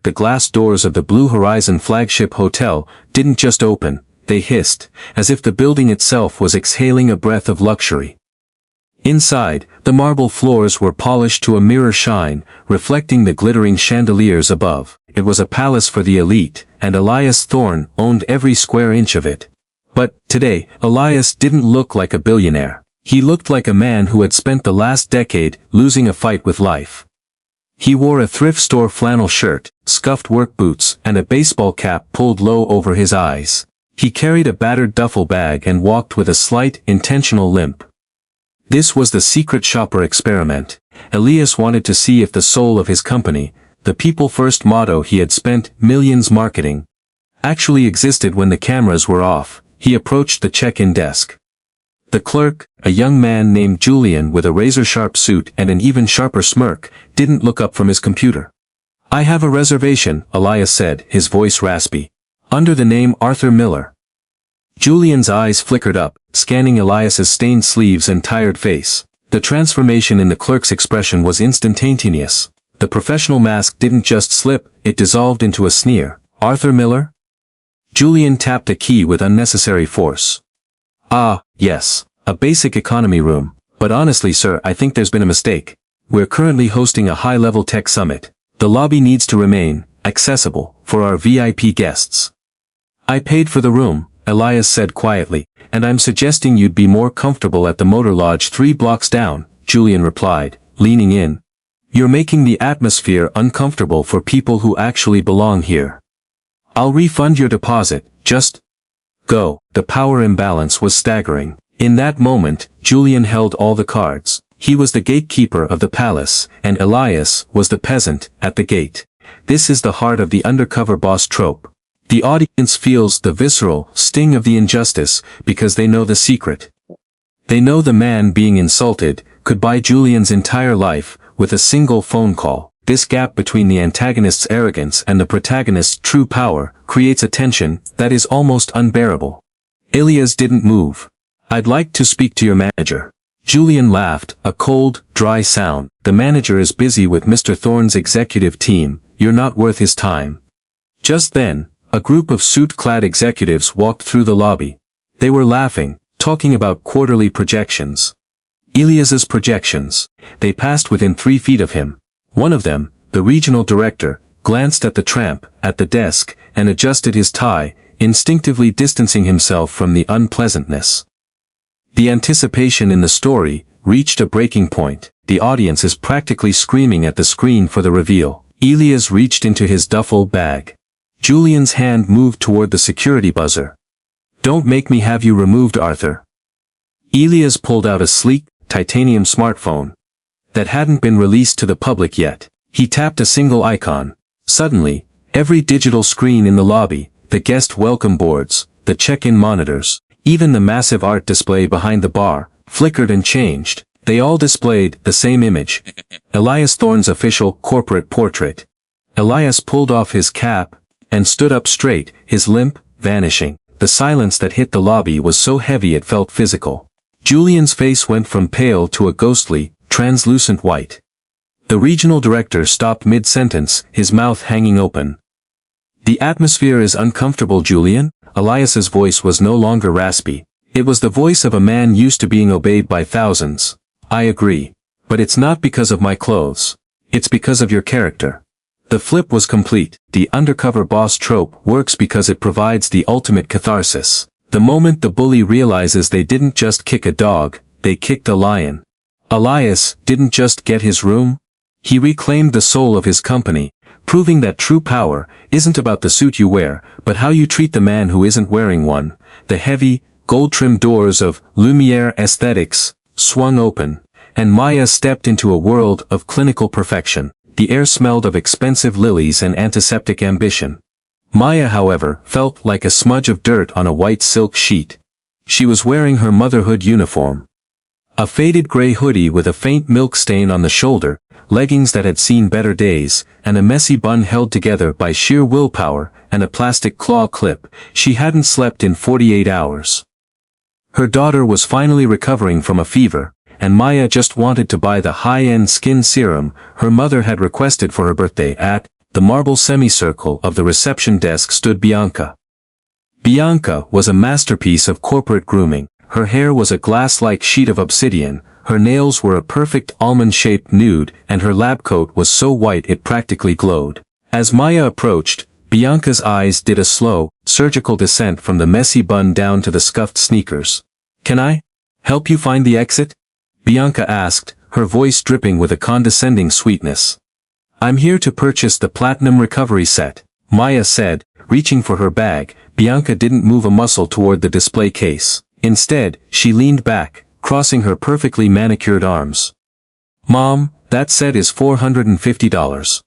the glass doors of the Blue Horizon flagship hotel didn't just open, they hissed, as if the building itself was exhaling a breath of luxury. Inside, the marble floors were polished to a mirror shine, reflecting the glittering chandeliers above. It was a palace for the elite, and Elias Thorne owned every square inch of it. But, today, Elias didn't look like a billionaire. He looked like a man who had spent the last decade losing a fight with life. He wore a thrift store flannel shirt, scuffed work boots, and a baseball cap pulled low over his eyes. He carried a battered duffel bag and walked with a slight, intentional limp. This was the secret shopper experiment. Elias wanted to see if the soul of his company, the people-first motto he had spent millions marketing, actually existed when the cameras were off. He approached the check-in desk. The clerk, a young man named Julian with a razor-sharp suit and an even sharper smirk, didn't look up from his computer. "I have a reservation," Elias said, his voice raspy. "Under the name Arthur Miller." Julian's eyes flickered up, scanning Elias's stained sleeves and tired face. The transformation in the clerk's expression was instantaneous. The professional mask didn't just slip, it dissolved into a sneer. "Arthur Miller?" Julian tapped a key with unnecessary force. "Ah, yes, a basic economy room. But honestly, sir, I think there's been a mistake. We're currently hosting a high-level tech summit. The lobby needs to remain accessible for our VIP guests." "I paid for the room," Elias said quietly, "and I'm suggesting you'd be more comfortable at the Motor Lodge 3 blocks down," Julian replied, leaning in. "You're making the atmosphere uncomfortable for people who actually belong here. I'll refund your deposit, just go." The power imbalance was staggering. In that moment, Julian held all the cards. He was the gatekeeper of the palace, and Elias was the peasant at the gate. This is the heart of the undercover boss trope. The audience feels the visceral sting of the injustice because they know the secret. They know the man being insulted could buy Julian's entire life with a single phone call. This gap between the antagonist's arrogance and the protagonist's true power creates a tension that is almost unbearable. Elias didn't move. "I'd like to speak to your manager." Julian laughed, a cold, dry sound. "The manager is busy with Mr. Thorne's executive team. You're not worth his time." Just then, a group of suit-clad executives walked through the lobby. They were laughing, talking about quarterly projections. Elias's projections. They passed within 3 feet of him. One of them, the regional director, glanced at the tramp at the desk and adjusted his tie, instinctively distancing himself from the unpleasantness. The anticipation in the story reached a breaking point. The audience is practically screaming at the screen for the reveal. Elias reached into his duffel bag. Julian's hand moved toward the security buzzer. "Don't make me have you removed, Arthur." Elias pulled out a sleek, titanium smartphone that hadn't been released to the public yet. He tapped a single icon. Suddenly, every digital screen in the lobby, the guest welcome boards, the check-in monitors, even the massive art display behind the bar, flickered and changed. They all displayed the same image. Elias Thorne's official corporate portrait. Elias pulled off his cap and stood up straight, his limp vanishing. The silence that hit the lobby was so heavy it felt physical. Julian's face went from pale to a ghostly, translucent white. The regional director stopped mid-sentence, his mouth hanging open. "The atmosphere is uncomfortable, Julian." Elias's voice was no longer raspy. It was the voice of a man used to being obeyed by thousands. "I agree. But it's not because of my clothes. It's because of your character." The flip was complete. The undercover boss trope works because it provides the ultimate catharsis. The moment the bully realizes they didn't just kick a dog, they kicked a lion. Elias didn't just get his room. He reclaimed the soul of his company, proving that true power isn't about the suit you wear, but how you treat the man who isn't wearing one. The heavy, gold-trimmed doors of Lumiere Aesthetics swung open, and Maya stepped into a world of clinical perfection. The air smelled of expensive lilies and antiseptic ambition. Maya, however, felt like a smudge of dirt on a white silk sheet. She was wearing her motherhood uniform. A faded gray hoodie with a faint milk stain on the shoulder, leggings that had seen better days, and a messy bun held together by sheer willpower and a plastic claw clip. She hadn't slept in 48 hours. Her daughter was finally recovering from a fever, and Maya just wanted to buy the high-end skin serum her mother had requested for her birthday at the marble semicircle of the reception desk stood Bianca. Bianca was a masterpiece of corporate grooming. Her hair was a glass-like sheet of obsidian, her nails were a perfect almond-shaped nude, and her lab coat was so white it practically glowed. As Maya approached, Bianca's eyes did a slow, surgical descent from the messy bun down to the scuffed sneakers. "Can I help you find the exit?" Bianca asked, her voice dripping with a condescending sweetness. "I'm here to purchase the Platinum Recovery Set," Maya said, reaching for her bag. Bianca didn't move a muscle toward the display case. Instead, she leaned back, crossing her perfectly manicured arms. "Mom, that set is $450.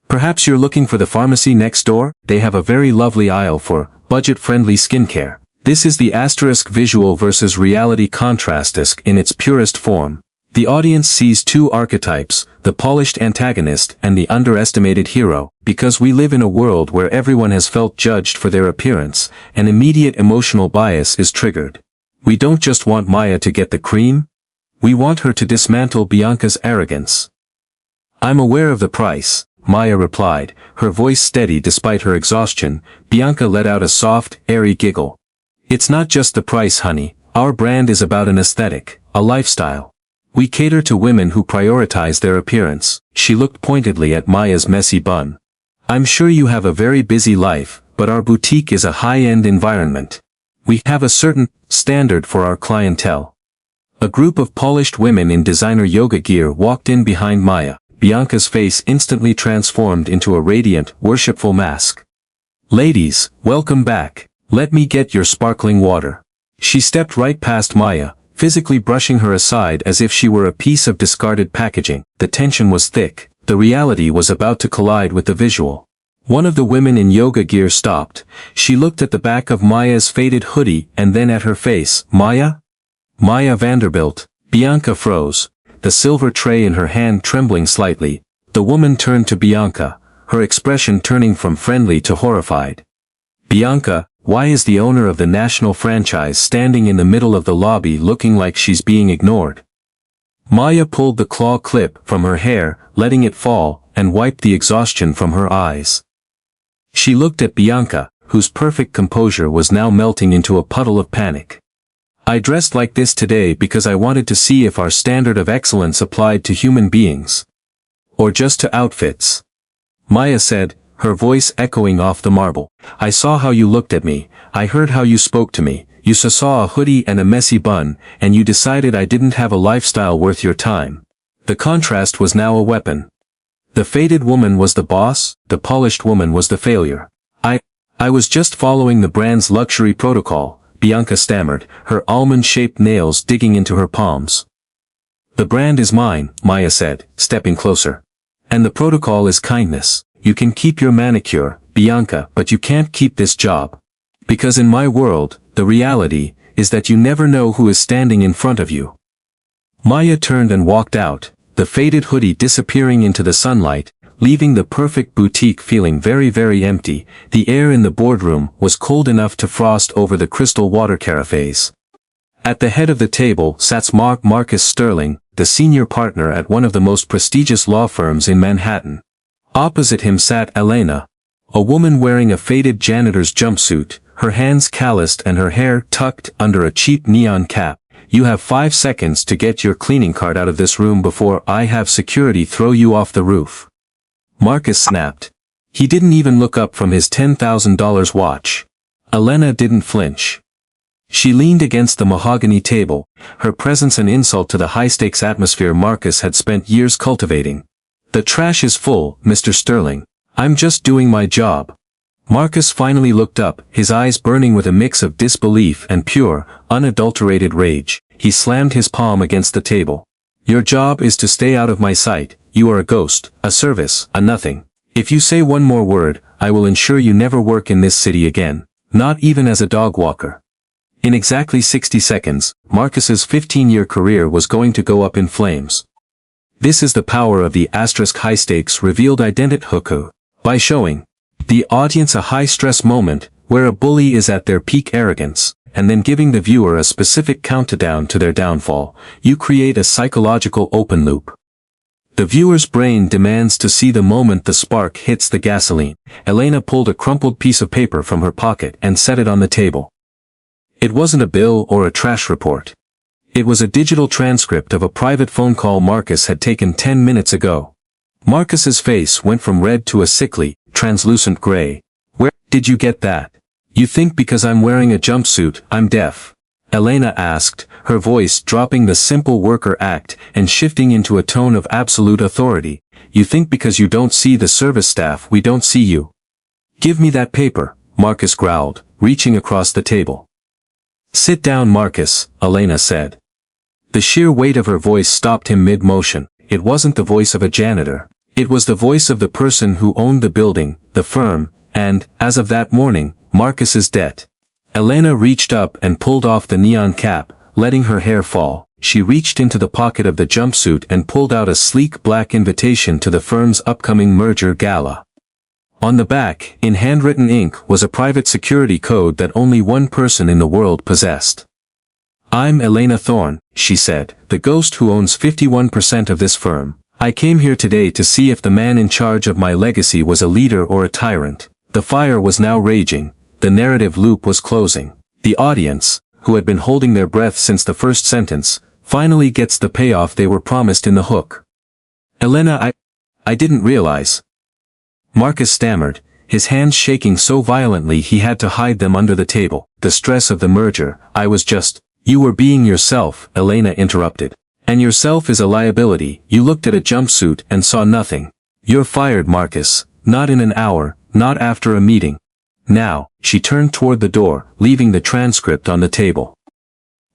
Perhaps you're looking for the pharmacy next door? They have a very lovely aisle for budget-friendly skincare." This is the asterisk visual versus reality contrast disc in its purest form. The audience sees two archetypes, the polished antagonist and the underestimated hero. Because we live in a world where everyone has felt judged for their appearance, an immediate emotional bias is triggered. We don't just want Maya to get the cream, we want her to dismantle Bianca's arrogance. "I'm aware of the price," Maya replied, her voice steady despite her exhaustion. Bianca let out a soft, airy giggle. "It's not just the price, honey. Our brand is about an aesthetic, a lifestyle. We cater to women who prioritize their appearance." She looked pointedly at Maya's messy bun. "I'm sure you have a very busy life, but our boutique is a high-end environment. We have a certain standard for our clientele." A group of polished women in designer yoga gear walked in behind Maya. Bianca's face instantly transformed into a radiant, worshipful mask. "Ladies, welcome back. Let me get your sparkling water." She stepped right past Maya, physically brushing her aside as if she were a piece of discarded packaging. The tension was thick. The reality was about to collide with the visual. One of the women in yoga gear stopped. She looked at the back of Maya's faded hoodie and then at her face. "Maya? Maya Vanderbilt." Bianca froze, the silver tray in her hand trembling slightly. The woman turned to Bianca, her expression turning from friendly to horrified. "Bianca, why is the owner of the national franchise standing in the middle of the lobby looking like she's being ignored?" Maya pulled the claw clip from her hair, letting it fall, and wiped the exhaustion from her eyes. She looked at Bianca, whose perfect composure was now melting into a puddle of panic. "I dressed like this today because I wanted to see if our standard of excellence applied to human beings. Or just to outfits," Maya said, her voice echoing off the marble. "I saw how you looked at me, I heard how you spoke to me. You saw a hoodie and a messy bun, and you decided I didn't have a lifestyle worth your time." The contrast was now a weapon. The faded woman was the boss, the polished woman was the failure. I was just following the brand's luxury protocol," Bianca stammered, her almond-shaped nails digging into her palms. "The brand is mine," Maya said, stepping closer. "And the protocol is kindness. You can keep your manicure, Bianca, but you can't keep this job. Because in my world, the reality is that you never know who is standing in front of you." Maya turned and walked out, the faded hoodie disappearing into the sunlight, leaving the perfect boutique feeling very, very empty. The air in the boardroom was cold enough to frost over the crystal water carafes. At the head of the table sat Marcus Sterling, the senior partner at one of the most prestigious law firms in Manhattan. Opposite him sat Elena, a woman wearing a faded janitor's jumpsuit, her hands calloused and her hair tucked under a cheap neon cap. "You have 5 seconds to get your cleaning cart out of this room before I have security throw you off the roof." Marcus snapped. He didn't even look up from his $10,000 watch. Elena didn't flinch. She leaned against the mahogany table, her presence an insult to the high-stakes atmosphere Marcus had spent years cultivating. "The trash is full, Mr. Sterling. I'm just doing my job." Marcus finally looked up, his eyes burning with a mix of disbelief and pure, unadulterated rage. He slammed his palm against the table. "Your job is to stay out of my sight. You are a ghost, a service, a nothing. If you say one more word, I will ensure you never work in this city again, not even as a dog walker." In exactly 60 seconds, Marcus's 15-year career was going to go up in flames. This is the power of the high-stakes revealed identity by showing the audience a high-stress moment, where a bully is at their peak arrogance, and then giving the viewer a specific countdown to their downfall. You create a psychological open loop. The viewer's brain demands to see the moment the spark hits the gasoline. Elena pulled a crumpled piece of paper from her pocket and set it on the table. It wasn't a bill or a trash report. It was a digital transcript of a private phone call Marcus had taken 10 minutes ago. Marcus's face went from red to a sickly, translucent gray. Where did you get that? You think because I'm wearing a jumpsuit, I'm deaf? Elena asked, her voice dropping the simple worker act and shifting into a tone of absolute authority. You think because you don't see the service staff we don't see you? Give me that paper, Marcus growled, reaching across the table. Sit down, Marcus, Elena said. The sheer weight of her voice stopped him mid-motion. It wasn't the voice of a janitor. It was the voice of the person who owned the building, the firm, and, as of that morning, Marcus's debt. Elena reached up and pulled off the neon cap, letting her hair fall. She reached into the pocket of the jumpsuit and pulled out a sleek black invitation to the firm's upcoming merger gala. On the back, in handwritten ink, was a private security code that only one person in the world possessed. I'm Elena Thorne, she said, the ghost who owns 51% of this firm. I came here today to see if the man in charge of my legacy was a leader or a tyrant. The fire was now raging. The narrative loop was closing. The audience, who had been holding their breath since the first sentence, finally gets the payoff they were promised in the hook. Elena, I didn't realize. Marcus stammered, his hands shaking so violently he had to hide them under the table. The stress of the merger, I was just... You were being yourself, Elena interrupted. And yourself is a liability. You looked at a jumpsuit and saw nothing. You're fired, Marcus. Not in an hour, not after a meeting. Now, she turned toward the door, leaving the transcript on the table.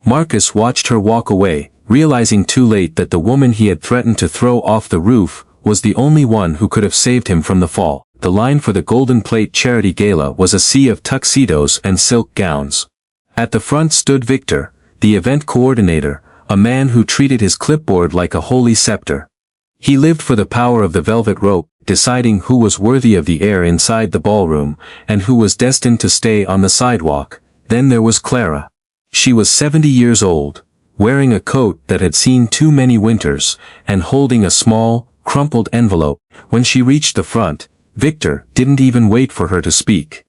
Marcus watched her walk away, realizing too late that the woman he had threatened to throw off the roof was the only one who could have saved him from the fall. The line for the Golden Plate charity gala was a sea of tuxedos and silk gowns. At the front stood Victor, the event coordinator, a man who treated his clipboard like a holy scepter. He lived for the power of the velvet rope, deciding who was worthy of the air inside the ballroom, and who was destined to stay on the sidewalk. Then there was Clara. She was 70 years old, wearing a coat that had seen too many winters, and holding a small, crumpled envelope. When she reached the front, Victor didn't even wait for her to speak.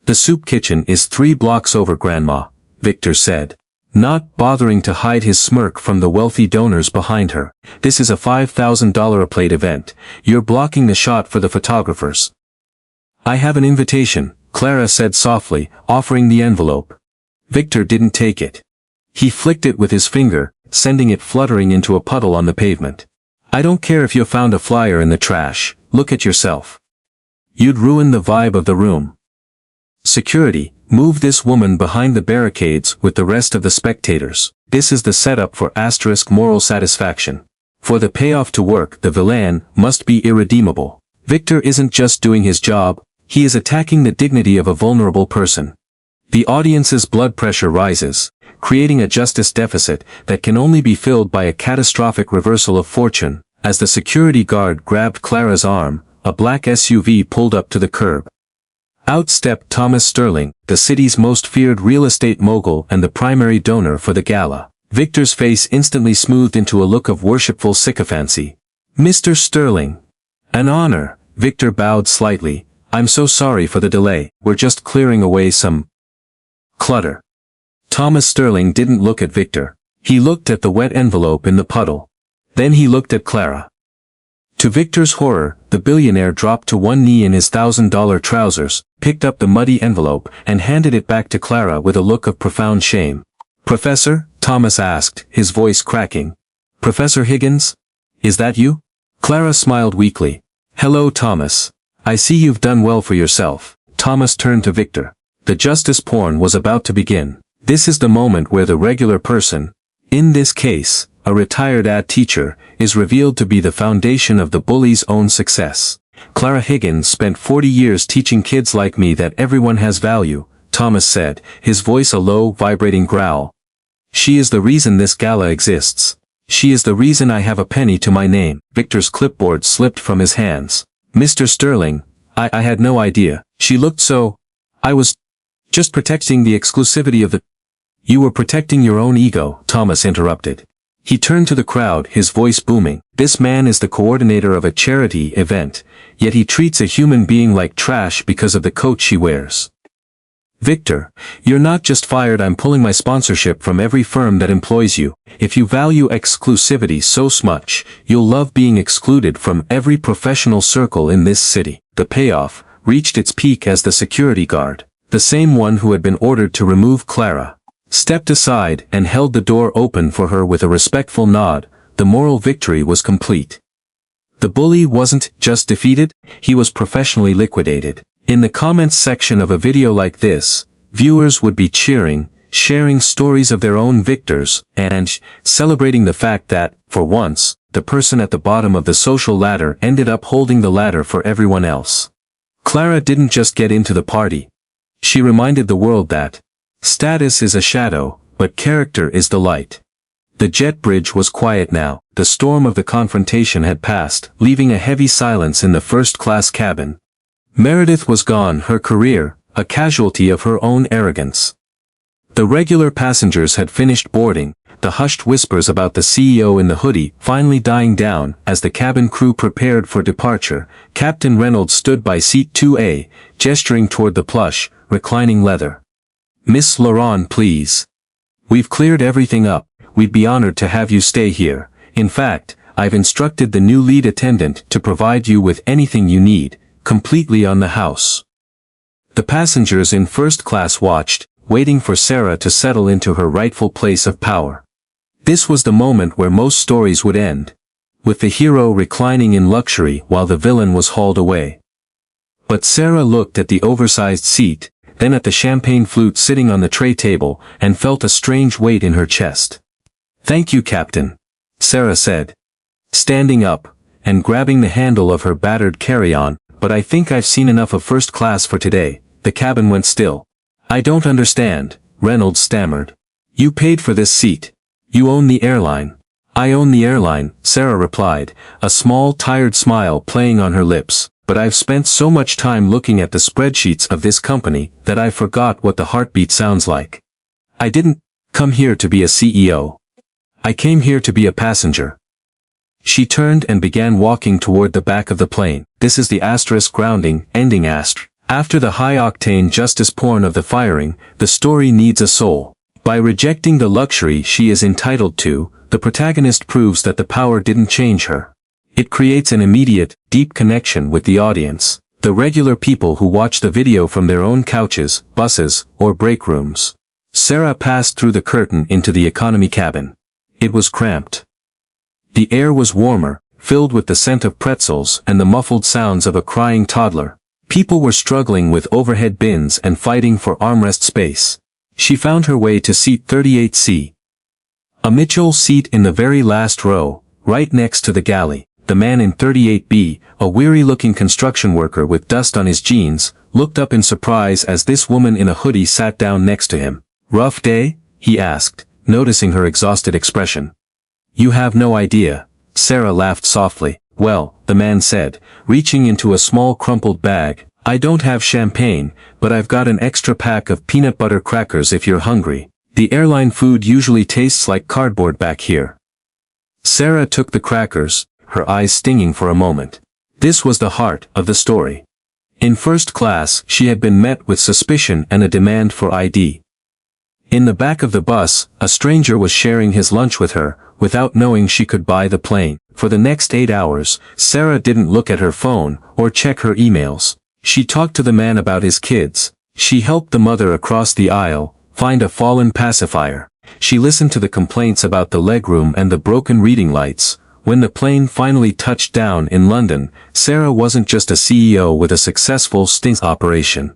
The soup kitchen is 3 blocks over, Grandma, Victor said, not bothering to hide his smirk from the wealthy donors behind her. This is a $5,000 a plate event. You're blocking the shot for the photographers. I have an invitation, Clara said softly, offering the envelope. Victor didn't take it. He flicked it with his finger, sending it fluttering into a puddle on the pavement. I don't care if you found a flyer in the trash, look at yourself. You'd ruin the vibe of the room. Security, move this woman behind the barricades with the rest of the spectators. This is the setup for moral satisfaction. For the payoff to work, the villain must be irredeemable. Victor isn't just doing his job, he is attacking the dignity of a vulnerable person. The audience's blood pressure rises, creating a justice deficit that can only be filled by a catastrophic reversal of fortune. As the security guard grabbed Clara's arm, a black SUV pulled up to the curb. Out stepped Thomas Sterling, the city's most feared real estate mogul and the primary donor for the gala. Victor's face instantly smoothed into a look of worshipful sycophancy. Mr. Sterling. An honor, Victor bowed slightly. I'm so sorry for the delay, we're just clearing away some clutter. Thomas Sterling didn't look at Victor. He looked at the wet envelope in the puddle. Then he looked at Clara. To Victor's horror, the billionaire dropped to one knee in his $1,000 trousers, picked up the muddy envelope, and handed it back to Clara with a look of profound shame. Professor? Thomas asked, his voice cracking. Professor Higgins? Is that you? Clara smiled weakly. Hello, Thomas. I see you've done well for yourself. Thomas turned to Victor. The justice porn was about to begin. This is the moment where the regular person, in this case, a retired teacher, is revealed to be the foundation of the bully's own success. Clara Higgins spent 40 years teaching kids like me that everyone has value, Thomas said, his voice a low, vibrating growl. She is the reason this gala exists. She is the reason I have a penny to my name. Victor's clipboard slipped from his hands. Mr. Sterling, I had no idea. She looked so... I was just protecting the exclusivity of the... You were protecting your own ego, Thomas interrupted. He turned to the crowd, his voice booming. This man is the coordinator of a charity event, yet he treats a human being like trash because of the coat she wears. Victor, you're not just fired, I'm pulling my sponsorship from every firm that employs you. If you value exclusivity so much, you'll love being excluded from every professional circle in this city. The payoff reached its peak as the security guard, the same one who had been ordered to remove Clara, stepped aside and held the door open for her with a respectful nod. The moral victory was complete. The bully wasn't just defeated, he was professionally liquidated. In the comments section of a video like this, viewers would be cheering, sharing stories of their own victors, and celebrating the fact that, for once, the person at the bottom of the social ladder ended up holding the ladder for everyone else. Clara didn't just get into the party. She reminded the world that status is a shadow, but character is the light. The jet bridge was quiet now. The storm of the confrontation had passed, leaving a heavy silence in the first-class cabin. Meredith was gone, her career, a casualty of her own arrogance. The regular passengers had finished boarding, the hushed whispers about the CEO in the hoodie finally dying down as the cabin crew prepared for departure. Captain Reynolds stood by seat 2A, gesturing toward the plush, reclining leather. "Miss Laurent, please. We've cleared everything up. We'd be honored to have you stay here. In fact, I've instructed the new lead attendant to provide you with anything you need, completely on the house." The passengers in first class watched, waiting for Sarah to settle into her rightful place of power. This was the moment where most stories would end, with the hero reclining in luxury while the villain was hauled away. But Sarah looked at the oversized seat, then at the champagne flute sitting on the tray table, and felt a strange weight in her chest. "Thank you, Captain," Sarah said, standing up and grabbing the handle of her battered carry-on. "But I think I've seen enough of first class for today." The cabin went still. "I don't understand," Reynolds stammered. "You paid for this seat. You own the airline." "I own the airline," Sarah replied, a small tired smile playing on her lips. "But I've spent so much time looking at the spreadsheets of this company that I forgot what the heartbeat sounds like. I didn't come here to be a CEO. I came here to be a passenger." She turned and began walking toward the back of the plane. This is the asterisk grounding, ending asterisk. After the high-octane justice porn of the firing, the story needs a soul. By rejecting the luxury she is entitled to, the protagonist proves that the power didn't change her. It creates an immediate, deep connection with the audience, the regular people who watch the video from their own couches, buses, or break rooms. Sarah passed through the curtain into the economy cabin. It was cramped. The air was warmer, filled with the scent of pretzels and the muffled sounds of a crying toddler. People were struggling with overhead bins and fighting for armrest space. She found her way to seat 38C. A Mitchell seat in the very last row, right next to the galley. The man in 38B, a weary-looking construction worker with dust on his jeans, looked up in surprise as this woman in a hoodie sat down next to him. "Rough day?" he asked, noticing her exhausted expression. "You have no idea." Sarah laughed softly. "Well," the man said, reaching into a small crumpled bag, "I don't have champagne, but I've got an extra pack of peanut butter crackers if you're hungry. The airline food usually tastes like cardboard back here." Sarah took the crackers, her eyes stinging for a moment. This was the heart of the story. In first class, she had been met with suspicion and a demand for ID. In the back of the bus, a stranger was sharing his lunch with her, without knowing she could buy the plane. For the next 8 hours, Sarah didn't look at her phone or check her emails. She talked to the man about his kids. She helped the mother across the aisle find a fallen pacifier. She listened to the complaints about the legroom and the broken reading lights. When the plane finally touched down in London, Sarah wasn't just a CEO with a successful sting operation.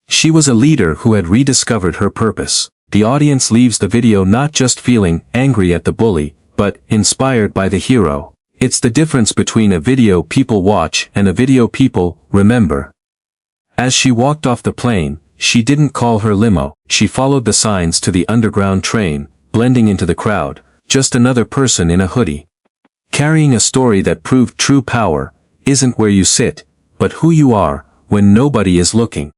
She was a leader who had rediscovered her purpose. The audience leaves the video not just feeling angry at the bully, but inspired by the hero. It's the difference between a video people watch and a video people remember. As she walked off the plane, she didn't call her limo. She followed the signs to the underground train, blending into the crowd, just another person in a hoodie. Carrying a story that proved true power isn't where you sit, but who you are when nobody is looking.